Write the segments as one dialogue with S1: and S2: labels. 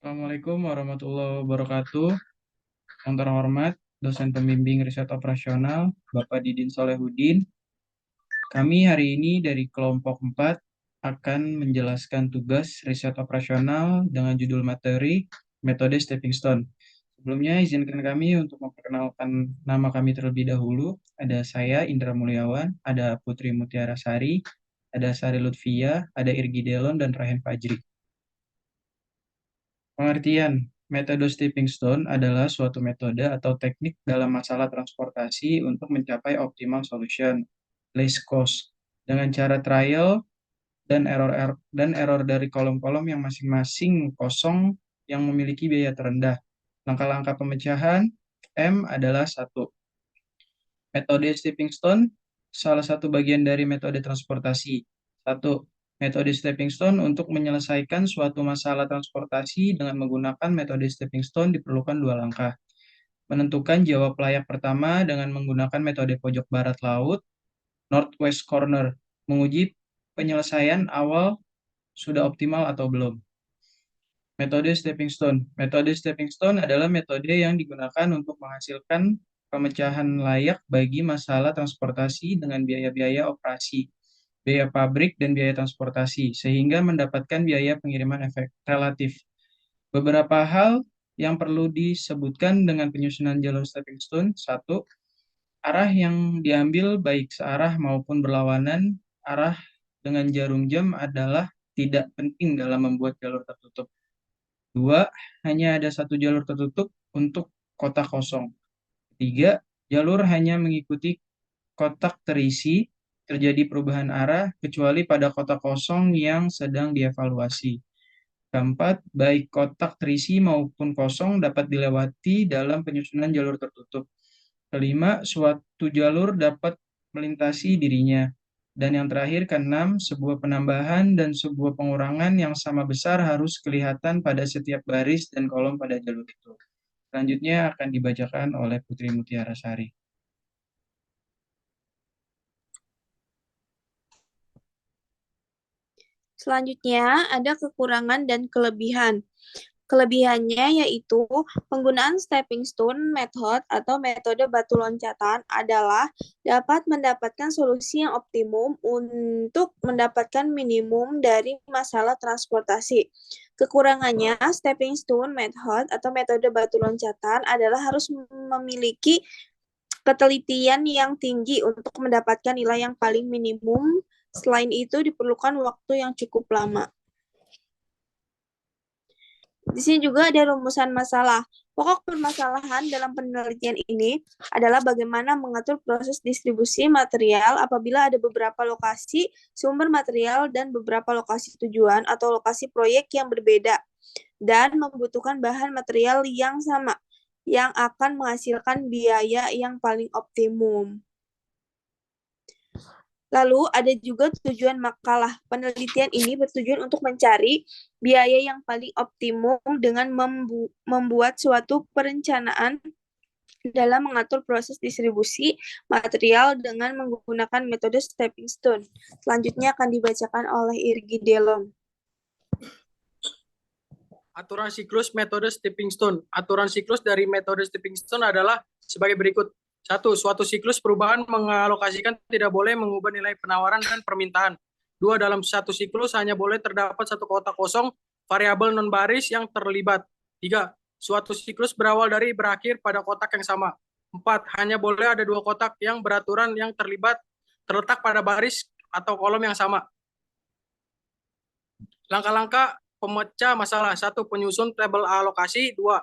S1: Assalamualaikum warahmatullahi wabarakatuh. Yang terhormat, dosen pembimbing riset operasional, Bapak Didin Solehudin. Kami hari ini dari kelompok 4 akan menjelaskan tugas riset operasional dengan judul materi metode stepping stone. Sebelumnya, izinkan kami untuk memperkenalkan nama kami terlebih dahulu. Ada saya, Indra Mulyawan, ada Putri Mutiara Sari, ada Sari Lutfia, ada Irgi Delon, dan Rahen Fajri. Pengertian metode stepping stone adalah suatu metode atau teknik dalam masalah transportasi untuk mencapai optimal solution, least cost, dengan cara trial dan error dari kolom-kolom yang masing-masing kosong yang memiliki biaya terendah. Langkah-langkah pemecahan M adalah satu. Metode stepping stone salah satu bagian dari metode transportasi. Satu, metode stepping stone untuk menyelesaikan suatu masalah transportasi dengan menggunakan metode stepping stone diperlukan dua langkah. Menentukan jawab layak pertama dengan menggunakan metode pojok barat laut, northwest corner, menguji penyelesaian awal sudah optimal atau belum. Metode stepping stone. Metode stepping stone adalah metode yang digunakan untuk menghasilkan pemecahan layak bagi masalah transportasi dengan biaya-biaya operasi, biaya pabrik, dan biaya transportasi, sehingga mendapatkan biaya pengiriman efek relatif. Beberapa hal yang perlu disebutkan dengan penyusunan jalur stepping stone. Satu, arah yang diambil baik searah maupun berlawanan arah dengan jarum jam adalah tidak penting dalam membuat jalur tertutup. Dua, hanya ada satu jalur tertutup untuk kotak kosong. Tiga, jalur hanya mengikuti kotak terisi, terjadi perubahan arah, kecuali pada kotak kosong yang sedang dievaluasi. Keempat, baik kotak terisi maupun kosong dapat dilewati dalam penyusunan jalur tertutup. Kelima, suatu jalur dapat melintasi dirinya. Dan yang terakhir, keenam, sebuah penambahan dan sebuah pengurangan yang sama besar harus kelihatan pada setiap baris dan kolom pada jalur itu. Selanjutnya akan dibacakan oleh Putri Mutiara Sari.
S2: Selanjutnya, ada kekurangan dan kelebihan. Kelebihannya yaitu penggunaan stepping stone method atau metode batu loncatan adalah dapat mendapatkan solusi yang optimum untuk mendapatkan minimum dari masalah transportasi. Kekurangannya, stepping stone method atau metode batu loncatan adalah harus memiliki ketelitian yang tinggi untuk mendapatkan nilai yang paling minimum. Selain itu, diperlukan waktu yang cukup lama. Di sini juga ada rumusan masalah. Pokok permasalahan dalam penelitian ini adalah bagaimana mengatur proses distribusi material apabila ada beberapa lokasi sumber material dan beberapa lokasi tujuan atau lokasi proyek yang berbeda dan membutuhkan bahan material yang sama yang akan menghasilkan biaya yang paling optimum. Lalu ada juga tujuan makalah. Penelitian ini bertujuan untuk mencari biaya yang paling optimum dengan membuat suatu perencanaan dalam mengatur proses distribusi material dengan menggunakan metode stepping stone. Selanjutnya akan dibacakan oleh Irgi Delon.
S3: Aturan siklus metode stepping stone. Aturan siklus dari metode stepping stone adalah sebagai berikut. Satu, suatu siklus perubahan mengalokasikan tidak boleh mengubah nilai penawaran dan permintaan. Dua, dalam satu siklus hanya boleh terdapat satu kotak kosong variabel non-baris yang terlibat. Tiga, suatu siklus berawal dari berakhir pada kotak yang sama. Empat, hanya boleh ada dua kotak yang beraturan yang terletak pada baris atau kolom yang sama. Langkah-langkah pemecah masalah. Satu, penyusun tabel alokasi. Dua,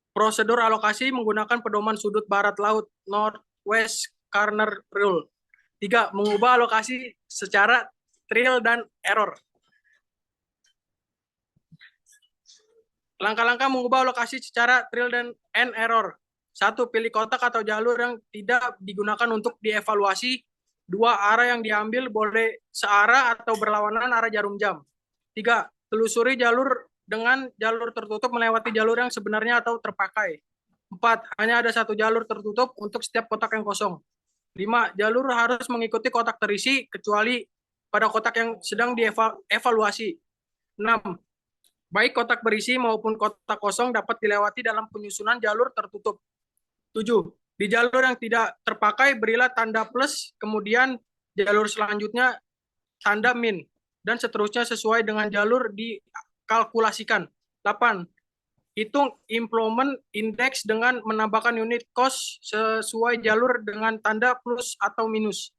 S3: prosedur alokasi menggunakan pedoman sudut barat laut, northwest corner rule. Tiga, mengubah alokasi secara trial dan error. Langkah-langkah mengubah alokasi secara trial dan error. Satu, pilih kotak atau jalur yang tidak digunakan untuk dievaluasi. Dua, arah yang diambil boleh searah atau berlawanan arah jarum jam. Tiga, telusuri jalur dengan jalur tertutup melewati jalur yang sebenarnya atau terpakai. Empat, hanya ada satu jalur tertutup untuk setiap kotak yang kosong. Lima, jalur harus mengikuti kotak terisi kecuali pada kotak yang sedang dievaluasi. Enam, baik kotak berisi maupun kotak kosong dapat dilewati dalam penyusunan jalur tertutup. 7. Di jalur yang tidak terpakai berilah tanda plus, kemudian jalur selanjutnya tanda min, dan seterusnya sesuai dengan jalur dikalkulasikan. 8. Hitung employment index dengan menambahkan unit cost sesuai jalur dengan tanda plus atau minus.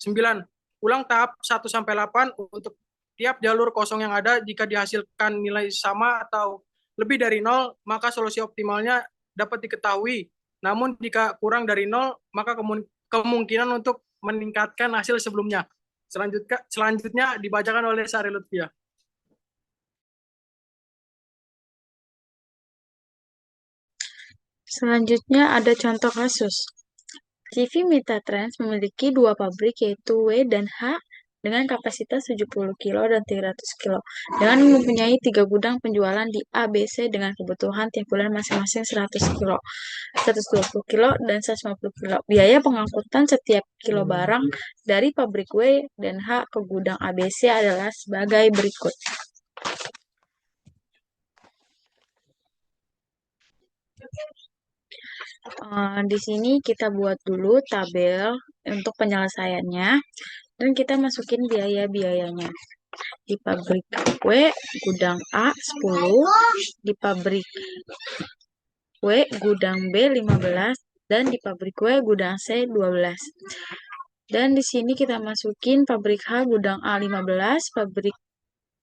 S3: 9. Ulang tahap 1-8 untuk tiap jalur kosong yang ada. Jika dihasilkan nilai sama atau lebih dari 0, maka solusi optimalnya dapat diketahui. Namun jika kurang dari 0, maka kemungkinan untuk meningkatkan hasil sebelumnya. Selanjutnya dibacakan oleh Sari Lutfia.
S4: Selanjutnya ada contoh kasus. CV Mitatrans memiliki dua pabrik yaitu W dan H dengan kapasitas 70 kilo dan 300 kilo dengan mempunyai 3 gudang penjualan di A, B, C dengan kebutuhan tiap bulan masing-masing 100 kilo, 120 kilo, dan 150 kilo. Biaya pengangkutan setiap kilo barang dari pabrik W dan H ke gudang A, B, C adalah sebagai berikut. Di sini kita buat dulu tabel untuk penyelesaiannya dan kita masukin biaya-biayanya. Di pabrik W, gudang A 10, di pabrik W, gudang B 15, dan di pabrik W, gudang C 12. Dan di sini kita masukin pabrik H, gudang A 15,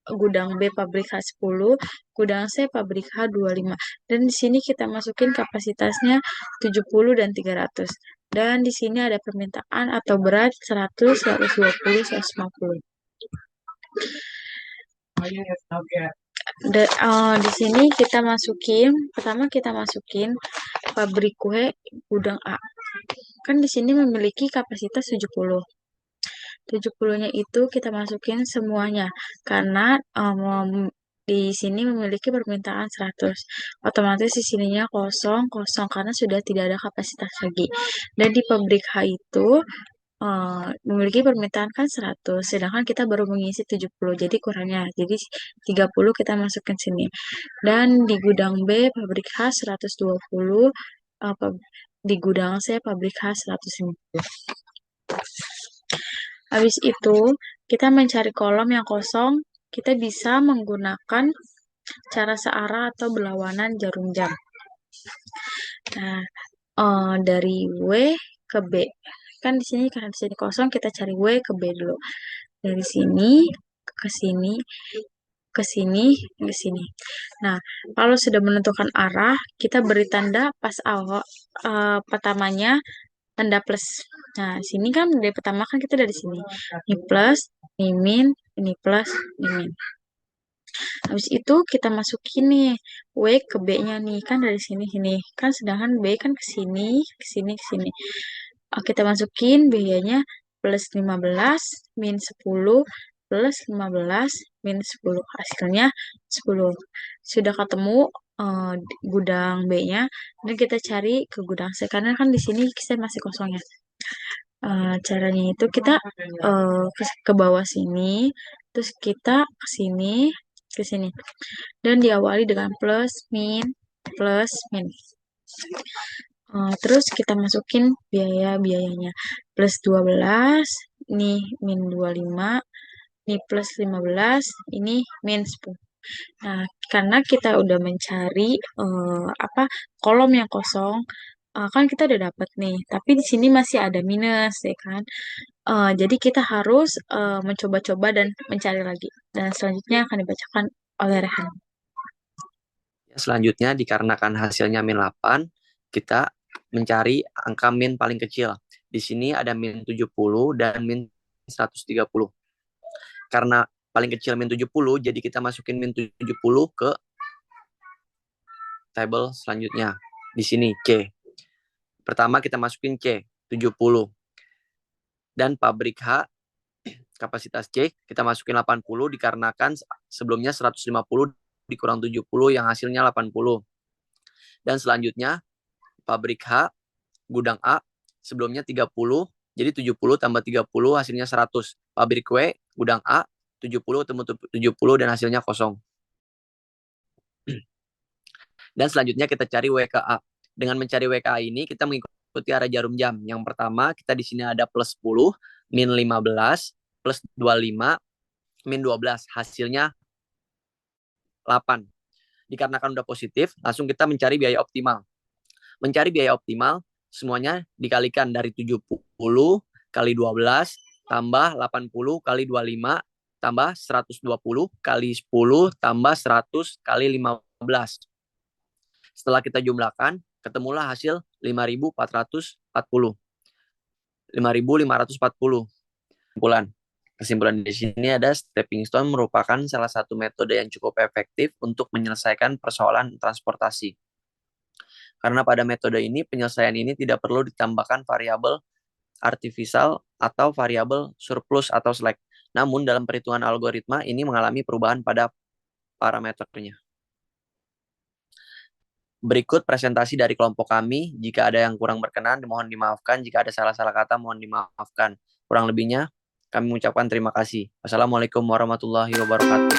S4: gudang B pabrik H10, gudang C pabrik H25. Dan di sini kita masukin kapasitasnya 70 dan 300. Dan di sini ada permintaan atau berat 100, 120, 150. Di sini pertama kita masukin pabrik kue gudang A. Kan di sini memiliki kapasitas 70. 70-nya itu kita masukin semuanya karena di sini memiliki permintaan 100. Otomatis di sininya kosong, kosong karena sudah tidak ada kapasitas lagi. Dan di pabrik H itu memiliki permintaan kan 100, sedangkan kita baru mengisi 70, jadi kurangnya. Jadi 30 kita masukkan sini. Dan di gudang B pabrik H 120, di gudang C pabrik H 150. Habis itu, kita mencari kolom yang kosong, kita bisa menggunakan cara searah atau berlawanan jarum jam. Nah, dari W ke B. Kan di sini karena di sini kosong, kita cari W ke B dulu. Dari sini ke sini, ke sini, ke sini. Nah, kalau sudah menentukan arah, kita beri tanda pas awal pertamanya tanda plus. Nah, sini kan dari pertama kan kita dari sini. Ini plus, ini min, ini plus, ini min. Habis itu kita masukin nih W ke B-nya nih kan dari sini sini. Kan sedangkan B kan ke sini, ke sini, ke sini. Kita masukin biayanya plus 15 min 10 plus 15 min 10. Hasilnya 10. Sudah ketemu gudang B-nya dan kita cari ke gudang C karena kan di sini kita masih kosong ya. Caranya itu kita ke bawah sini, terus kita ke sini, ke sini. Dan diawali dengan plus, min, plus, min. Terus kita masukin biaya-biayanya. Plus 12, ini min 25, ini plus 15, ini min 10. Nah, karena kita udah mencari kolom yang kosong, kan kita udah dapat nih, tapi di sini masih ada minus, ya kan? Jadi kita harus mencoba-coba dan mencari lagi. Dan selanjutnya akan dibacakan oleh Rehan.
S5: Selanjutnya, dikarenakan hasilnya min 8, kita mencari angka min paling kecil. Di sini ada min 70 dan min 130. Karena paling kecil min 70, jadi kita masukin min 70 ke tabel selanjutnya. Di sini C. Pertama kita masukin C, 70. Dan pabrik H, kapasitas C, kita masukin 80 dikarenakan sebelumnya 150 dikurang 70 yang hasilnya 80. Dan selanjutnya pabrik H, gudang A, sebelumnya 30, jadi 70 tambah 30 hasilnya 100. Pabrik W, gudang A, 70 tambah 70 dan hasilnya kosong. Dan selanjutnya kita cari WKA. Dengan mencari WKA ini kita mengikuti arah jarum jam. Yang pertama kita di sini ada plus 10, min 15, plus 25, min 12. Hasilnya 8. Dikarenakan udah positif, langsung kita mencari biaya optimal. Mencari biaya optimal, semuanya dikalikan dari 70 kali 12, tambah 80 kali 25, tambah 120 kali 10, tambah 100 kali 15. Setelah kita jumlahkan, ketemulah hasil 5.440. 5.540. Kesimpulan di sini ada stepping stone merupakan salah satu metode yang cukup efektif untuk menyelesaikan persoalan transportasi. Karena pada metode ini, penyelesaian ini tidak perlu ditambahkan variabel artificial atau variabel surplus atau slack. Namun dalam perhitungan algoritma ini mengalami perubahan pada parameternya. Berikut presentasi dari kelompok kami. Jika ada yang kurang berkenan, mohon dimaafkan. Jika ada salah-salah kata, mohon dimaafkan. Kurang lebihnya, kami mengucapkan terima kasih. Wassalamualaikum warahmatullahi wabarakatuh.